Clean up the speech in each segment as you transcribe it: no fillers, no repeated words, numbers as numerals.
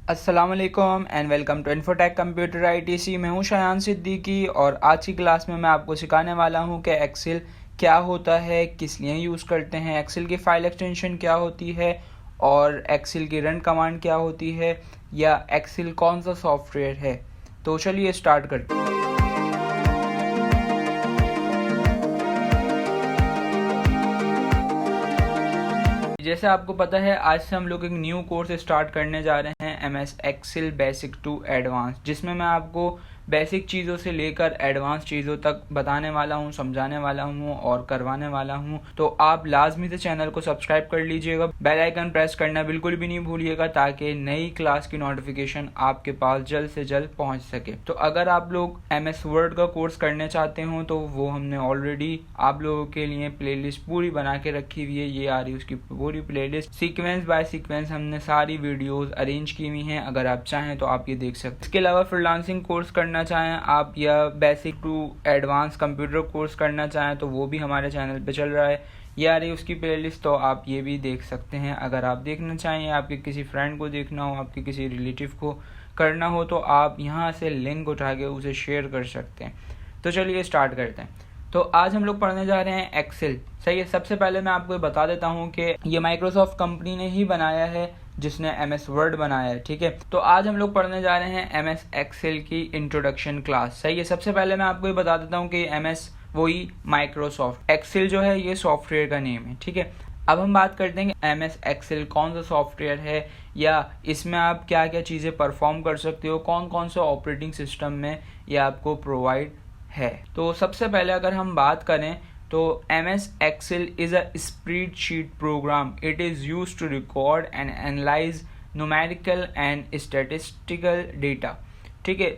अस्सलाम वालेकुम and welcome to Infotech computer ITC. मैं हूं शायान सिद्दीकी और आज की क्लास में मैं आपको सिखाने वाला हूं कि एक्सेल क्या होता है, किस लिए यूज़ करते हैं, एक्सेल की फ़ाइल एक्सटेंशन क्या होती है और एक्सेल की रन कमांड क्या होती है या एक्सेल कौन सा सॉफ्टवेयर है। तो चलिए स्टार्ट करते हैं। जैसे आपको पता है, आज से हम लोग एक न्यू कोर्स स्टार्ट करने जा रहे हैं MS Excel basic to advance, जिसमें मैं आपको बेसिक चीज़ों से लेकर एडवांस चीज़ों तक बताने वाला हूं, समझाने वाला हूं और करवाने वाला हूं। तो आप लाजमी से चैनल को सब्सक्राइब कर लीजिएगा, बेल आइकन प्रेस करना बिल्कुल भी नहीं भूलिएगा ताकि नई क्लास की नोटिफिकेशन आपके पास जल्द से जल्द पहुंच सके। तो अगर आप लोग MS वर्ड का कोर्स करने चाहते हो तो वो हमने ऑलरेडी आप लोगों के लिए प्लेलिस्ट पूरी बना के रखी हुई है। ये आ रही उसकी पूरी प्लेलिस्ट, सीक्वेंस बाय सीक्वेंस हमने सारी वीडियोस अरेंज की हुई हैं। अगर आप चाहें तो आप ये देख सकते हैं। इसके अलावा फ्रीलांसिंग कोर्स करना चाहें आप या basic to advance computer course करना चाहें तो वो भी हमारे चैनल पे चल रहा है। ये आ रही उसकी प्लेलिस्ट, तो आप ये भी देख सकते हैं। अगर आप देखना चाहें, आपके किसी फ्रेंड को देखना हो, आपके किसी रिलेटिव को करना हो तो आप यहाँ से लिंक उठा के उसे शेयर कर सकते हैं। तो चलिए स्टार्ट करते हैं। तो आज हम लोग पढ़ने जा रहे हैं एक्सेल। सही है, सबसे पहले मैं आपको बता देता हूँ कि ये माइक्रोसॉफ्ट कंपनी ने ही बनाया है, जिसने MS वर्ड बनाया है। ठीक है, तो आज हम लोग पढ़ने जा रहे हैं MS एक्सेल की इंट्रोडक्शन क्लास। सही है, सबसे पहले मैं आपको ये बता देता हूँ कि MS वही माइक्रोसॉफ्ट, एक्सेल जो है ये सॉफ्टवेयर का नेम है। ठीक है, अब हम बात करते हैं कि MS एक्सेल कौन सा सॉफ्टवेयर है या इसमें आप क्या क्या चीज़ें परफॉर्म कर सकते हो, कौन कौन से ऑपरेटिंग सिस्टम में ये आपको प्रोवाइड है। तो सबसे पहले अगर हम बात करें तो MS Excel is a spreadsheet program. It is used to record and analyze numerical and statistical data. ठीक है,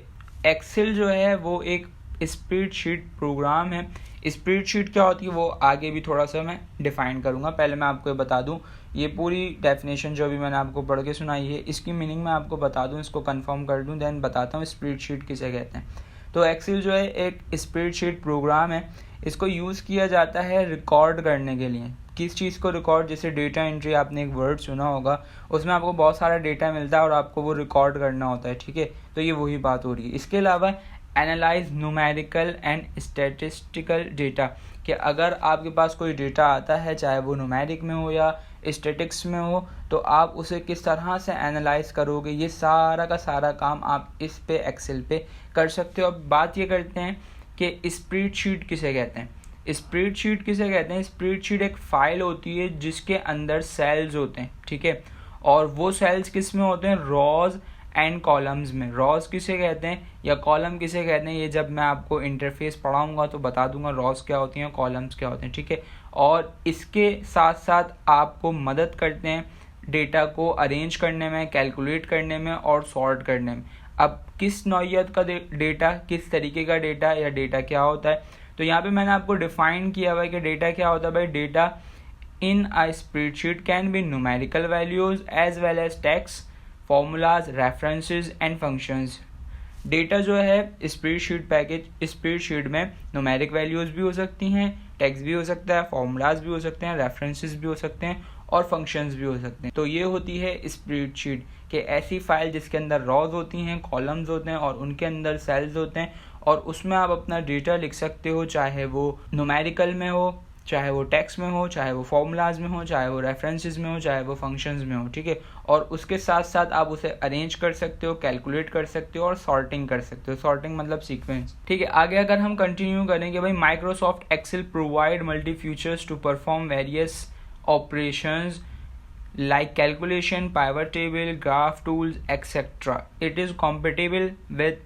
एक्सेल जो है वो एक स्प्रेडशीट प्रोग्राम है। स्प्रेडशीट क्या होती है वो आगे भी थोड़ा सा मैं डिफाइन करूँगा। पहले मैं आपको बता दूँ, ये पूरी डेफिनेशन जो भी मैंने आपको पढ़ के सुनाई है इसकी मीनिंग मैं आपको बता दूँ, इसको कंफर्म कर दूँ, देन बताता हूँ स्प्रेडशीट किसे कहते हैं। तो एक्सेल जो है एक स्प्रेडशीट प्रोग्राम है। इसको यूज़ किया जाता है रिकॉर्ड करने के लिए। किस चीज़ को रिकॉर्ड? जैसे डेटा एंट्री, आपने एक वर्ड सुना होगा, उसमें आपको बहुत सारा डेटा मिलता है और आपको वो रिकॉर्ड करना होता है। ठीक है, तो ये वही बात हो रही है। इसके अलावा analyse numerical and statistical data, कि अगर आपके पास कोई डेटा आता है, चाहे वो न्यूमेरिक में हो या स्टैटिक्स में हो, तो आप उसे किस तरह से एनालाइज करोगे, ये सारा का सारा काम आप इस पे एक्सेल पे कर सकते हो। अब बात ये करते हैं कि स्प्रेडशीट किसे कहते हैं। स्प्रेडशीट किसे कहते हैं? स्प्रेडशीट एक फाइल होती है जिसके अंदर सेल्स होते हैं। ठीक है, और वो सेल्स किस में होते हैं? रॉज एंड कॉलम्स में। रॉज किसे कहते हैं या कॉलम किसे कहते हैं, ये जब मैं आपको इंटरफेस पढ़ाऊंगा तो बता दूंगा रॉज क्या होती हैं, कॉलम्स क्या होते हैं। ठीक है, और इसके साथ साथ आपको मदद करते हैं डेटा को अरेंज करने में, कैलकुलेट करने में और सॉर्ट करने में। अब किस नौइयत का डेटा, किस तरीके का डेटा या डेटा क्या होता है, तो यहाँ पे मैंने आपको डिफाइन किया हुआ है कि डेटा क्या होता है। भाई, data in a spreadsheet can be numerical values as well as text, formulas, references and functions. Data जो है स्प्रेडशीट में न्यूमेरिक वैल्यूज भी हो सकती हैं, टेक्स्ट भी हो सकता है, फॉर्मूलाज भी हो सकते हैं, रेफरेंसेस भी हो सकते हैं और फंक्शंस भी हो सकते हैं। तो ये होती है स्प्रेडशीट, कि ऐसी फाइल जिसके अंदर रॉज होती हैं, कॉलम्स होते हैं और उनके अंदर सेल्स होते हैं, और उसमें आप अपना डेटा लिख सकते हो, चाहे वो न्यूमेरिकल में हो, चाहे वो टेक्स्ट में हो, चाहे वो फॉर्मूलाज में हो, चाहे वो रेफरेंसेस में हो, चाहे वो फंक्शंस में हो। ठीक है, और उसके साथ साथ आप उसे अरेंज कर सकते हो, कैलकुलेट कर सकते हो और सॉर्टिंग कर सकते हो। सॉर्टिंग मतलब सीक्वेंस। ठीक है, आगे अगर हम कंटिन्यू करेंगे, भाई Microsoft Excel provide multi features to perform various operations like calculation, pivot table, graph tools, etc. It is compatible with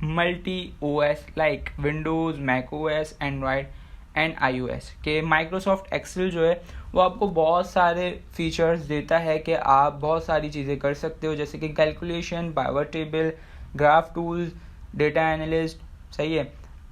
multi OS like Windows, Mac OS, Android and iOS। के Microsoft Excel जो है वो आपको बहुत सारे features देता है कि आप बहुत सारी चीज़ें कर सकते हो, जैसे कि calculation, pivot table, graph tools, data analyst, सही है,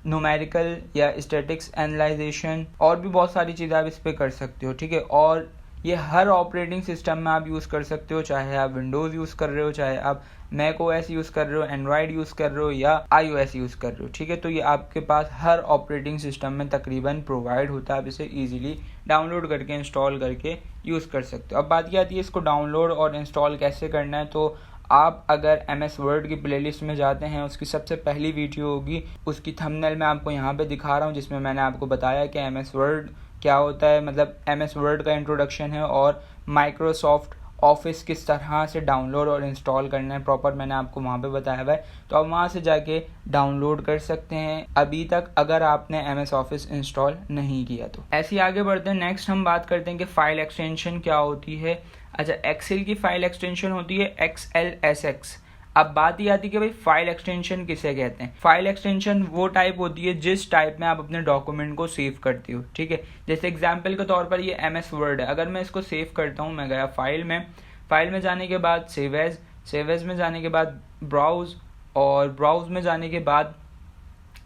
न्यूमेरिकल या स्टैटिक्स एनालाइजेशन, और भी बहुत सारी चीज़ें आप इस पर कर सकते हो। ठीक है, और ये हर ऑपरेटिंग सिस्टम में आप यूज़ कर सकते हो, चाहे आप विंडोज़ यूज़ कर रहे हो, चाहे आप मैक ओएस यूज़ कर रहे हो, एंड्रॉयड यूज़ कर रहे हो या iOS यूज़ कर रहे हो। ठीक है, तो ये आपके पास हर ऑपरेटिंग सिस्टम में तकरीबन प्रोवाइड होता है। आप इसे ईजिली डाउनलोड करके इंस्टॉल करके यूज़ कर सकते हो। अब बात क्या आती है इसको डाउनलोड और इंस्टॉल कैसे करना है, तो आप अगर MS वर्ड की प्लेलिस्ट में जाते हैं, उसकी सबसे पहली वीडियो होगी, उसकी थंबनेल मैं आपको यहाँ पे दिखा रहा हूँ, जिसमें मैंने आपको बताया कि MS वर्ड क्या होता है, मतलब MS वर्ड का इंट्रोडक्शन है और माइक्रोसॉफ्ट ऑफिस किस तरह से डाउनलोड और इंस्टॉल करना है प्रॉपर, मैंने आपको वहाँ पे बताया हुआ है। तो आप वहाँ से जाके डाउनलोड कर सकते हैं अभी तक, अगर आपने MS ऑफिस इंस्टॉल नहीं किया तो। ऐसे ही आगे बढ़ते हैं। नेक्स्ट हम बात करते हैं कि फ़ाइल एक्सटेंशन क्या होती है। अच्छा, एक्सेल की फ़ाइल एक्सटेंशन होती है XLSX। अब बात ही आती है कि भाई फाइल एक्सटेंशन किसे कहते हैं। फाइल एक्सटेंशन वो टाइप होती है जिस टाइप में आप अपने डॉक्यूमेंट को सेव करते हो, ठीक है। जैसे एग्जांपल के तौर पर ये MS वर्ड है, अगर मैं इसको सेव करता हूँ, मैं गया फाइल में जाने के बाद सेव एज में जाने के बाद ब्राउज, और ब्राउज में जाने के बाद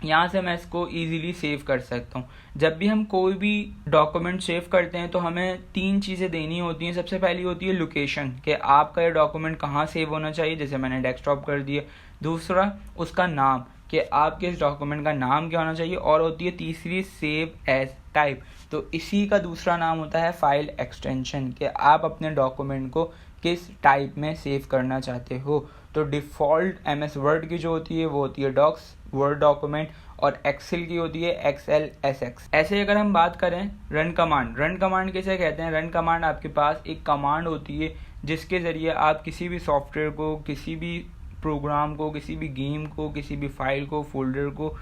यहाँ से मैं इसको इजीली सेव कर सकता हूँ। जब भी हम कोई भी डॉक्यूमेंट सेव करते हैं तो हमें 3 चीज़ें देनी होती हैं। सबसे पहली होती है लोकेशन, कि आपका ये डॉक्यूमेंट कहाँ सेव होना चाहिए, जैसे मैंने डेस्कटॉप कर दिया। दूसरा उसका नाम, कि आपके इस डॉक्यूमेंट का नाम क्या होना चाहिए। और होती है तीसरी सेव एज टाइप। तो इसी का दूसरा नाम होता है फाइल एक्सटेंशन, कि आप अपने डॉक्यूमेंट को किस टाइप में सेव करना चाहते हो। तो डिफ़ॉल्ट MS वर्ड की जो होती है वो होती है डॉक्स, वर्ड डॉक्यूमेंट, और एक्सेल की होती है XLSX। ऐसे अगर हम बात करें रन कमांड किसे कहते हैं। रन कमांड आपके पास एक कमांड होती है जिसके ज़रिए आप किसी भी सॉफ्टवेयर को, किसी भी प्रोग्राम को, किसी भी गेम को, किसी भी फाइल को, फोल्डर को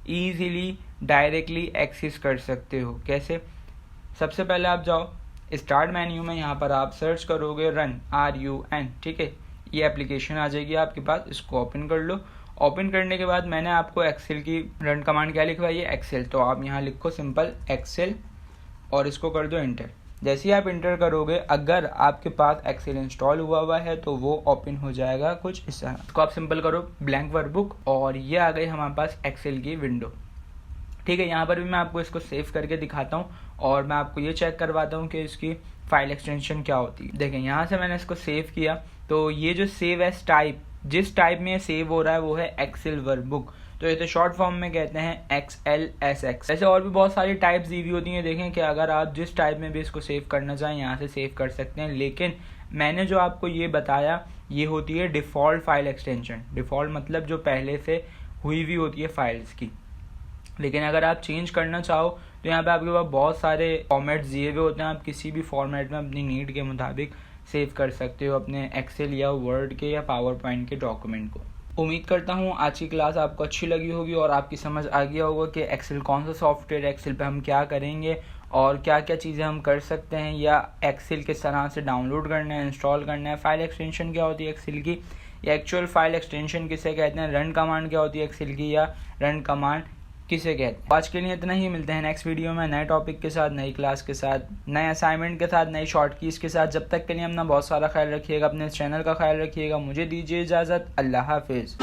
ईजीली डायरेक्टली एक्सेस कर सकते हो। कैसे? सबसे पहले आप जाओ स्टार्ट मेन्यू में, यहाँ पर आप सर्च करोगे रन, RUN, ठीक है। ये एप्लीकेशन आ जाएगी आपके पास, इसको ओपन कर लो। ओपन करने के बाद मैंने आपको एक्सेल की रन कमांड क्या लिखवाई है, एक्सेल। तो आप यहाँ लिखो सिंपल एक्सेल और इसको कर दो इंटर। जैसे ही आप इंटर करोगे, अगर आपके पास एक्सेल इंस्टॉल हुआ है तो वो ओपन हो जाएगा कुछ इस तरह। इसको आप सिंपल करो ब्लैंक वर्कबुक, और ये आ गई हमारे पास एक्सेल की विंडो, ठीक है। यहाँ पर भी मैं आपको इसको सेव करके दिखाता हूँ और मैं आपको ये चेक करवाता हूँ कि इसकी फाइल एक्सटेंशन क्या होती है। देखें, यहाँ से मैंने इसको सेव किया, तो ये जो सेव एज टाइप, जिस टाइप में सेव हो रहा है वो है एक्सेल वर्कबुक। तो ये तो शॉर्ट फॉर्म में कहते हैं XLSX। ऐसे और भी बहुत सारी टाइप्स दी हुई होती हैं। देखें कि अगर आप जिस टाइप में भी इसको सेव करना चाहें यहाँ से सेव कर सकते हैं, लेकिन मैंने जो आपको ये बताया ये होती है डिफ़ॉल्ट फाइल एक्सटेंशन। डिफ़ॉल्ट मतलब जो पहले से हुई हुई होती है फाइल्स की। लेकिन अगर आप चेंज करना चाहो तो यहाँ पे आपके पास बहुत सारे फॉर्मेट्स दिए हुए होते हैं, आप किसी भी फॉर्मेट में अपनी नीड के मुताबिक सेव कर सकते हो अपने एक्सेल या वर्ड के या पावर पॉइंट के डॉक्यूमेंट को। उम्मीद करता हूँ आज की क्लास आपको अच्छी लगी होगी और आपकी समझ आ गया होगा कि एक्सेल कौन सा सॉफ्टवेयर, एक्सेल पे हम क्या करेंगे और क्या क्या चीज़ें हम कर सकते हैं, या एक्सेल किस तरह से डाउनलोड करना है, इंस्टॉल करना है, फाइल एक्सटेंशन क्या होती है एक्सेल की, या एक्चुअल फाइल एक्सटेंशन किसे कहते हैं, रन कमांड क्या होती है एक्सेल की, या रन कमांड किसे कहते हैं। आज के लिए इतना ही, मिलते हैं नेक्स्ट वीडियो में नए टॉपिक के साथ, नई क्लास के साथ, नए असाइनमेंट के साथ, नई शॉर्ट कीज़ के साथ। जब तक के लिए अपना बहुत सारा ख्याल रखिएगा, अपने चैनल का ख्याल रखिएगा। मुझे दीजिए इजाज़त। अल्लाह हाफिज़।